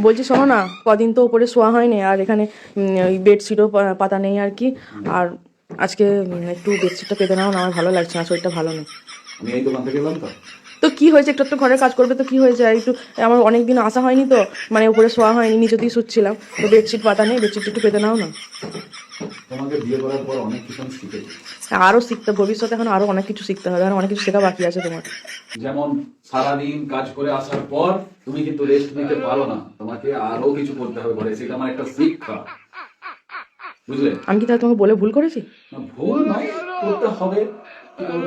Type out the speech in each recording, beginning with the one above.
বলছি শোনো না, কদিন তো উপরে শোয়া হয়নি, আর এখানে ওই বেডশিটও পাতা নেই আর কি। আর আজকে একটু বেডশিটটা পেতে নাও না, আমার ভালো লাগছে না, শরীরটা ভালো নেই। আমি এই দোকান থেকে এলাম তো। তো কি হয়েছে, একটু একটু ঘরের কাজ করবে তো কি হয়েছে, আর একটু আমার অনেক দিন আসা হয়নি তো, মানে উপরে শোয়া হয়নি, নিচেতেই শুচ্ছিলাম, তো বেডশিট পাতা নেই, বেডশিটটা একটু পেতে নাও না। তোমাকে বিয়ে করার পর অনেক কিছু আমি শিখেছি। আরও শিখতে, ভবিষ্যতে এখন আরও অনেক কিছু শিখতে হবে, আর অনেক কিছু শেখা বাকি আছে তোমার। যেমন সারাদিন কাজ করে আসার পর তুমি কিন্তু রেস্ট নিতে পারো না, তোমাকে আরো কিছু করতে হবে ঘরে, সেটা আমার একটা শিক্ষা, বুঝলে? আমি কি তাহলে তোমাকে বলে ভুল করেছি? না, ভুল নয়, করতে হবে।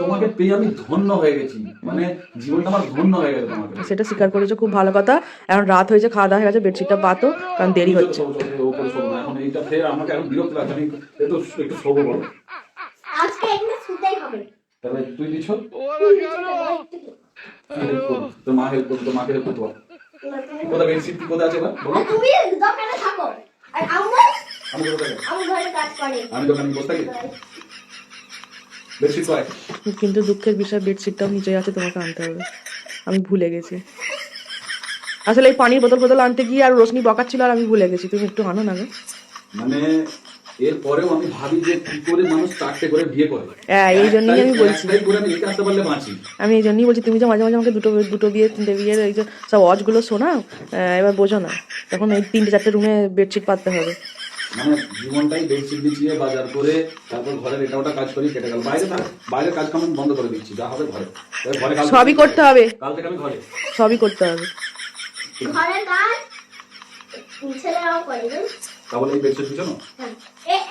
তোমাকে পেয়ে আমি ধন্য হয়ে গেছি, মানে জীবনটা আমার ধন্য হয়ে গেছে তোমাকে। সেটা স্বীকার করেছো, খুব ভালো কথা। এখন রাত হয়েছে, খাওয়া দাওয়া হয়ে গেছে, বেডশিটটা পাতো, কারণ দেরি হচ্ছে। এখন এইটা ফের আমাকে এখন বিরক্ত লাগছে, আমি একটু একটু শোবো বলো। আজকে এখানে শুতেই হবে। তাহলে তুই দিচ্ছ, তোর মা হেল্প করবো, তোর মাকে হেল্প করতে পারো। কোথায় বেডশিট কোথায় আছে এবার বলো? তুমি দোকানে থাকো আর আমি কোথায় থাকি? আমি ঘরে কাজ করি। আমি দোকানে বসে থাকি। বেডশিট কয়? কিন্তু দুঃখের বিষয়, বেডশিটটাও নিচে আছে, তোমাকে আনতে হবে, আমি ভুলে গেছি। আসলে এই পানির বোতল আনতে গিয়ে আর রোশনি বকাচ্ছিল, আর আমি ভুলে গেছি, তুমি একটু আনো না গো। মানে এর পরেও আমি ভাবি যে কি করে মানুষ চারটে করে বিয়ে করে। হ্যাঁ, এই জন্যই আমি বলছি, একটাই করে আমি এটা আসতে পারলে বাঁচি। আমি এই জন্যই বলছি, তুমি যে মাঝে মাঝে আমাকে দুটো দুটো বিয়ে, তিনটে বিয়ের এই যে সব অজগুলো শোনাও, এবার বোঝো না, তখন এই তিনটে চারটে রুমে বেডশিট পাততে হবে। মানে জীবনটাই বেডশিট বিছিয়ে বাজার করে তারপর ঘরের এটা ওটা কাজ করি কেটে গেল। বাইরে কাজ কাম বন্ধ করে দিচ্ছি, যা হবে ঘরে। ঘরে কাজ সবই করতে হবে, কাল থেকে আমি ঘরে সবই করতে হবে। ঘরের কাজ ছেলেরাও করে, তাহলে এই বেডশিট বিছানো হ্যাঁ।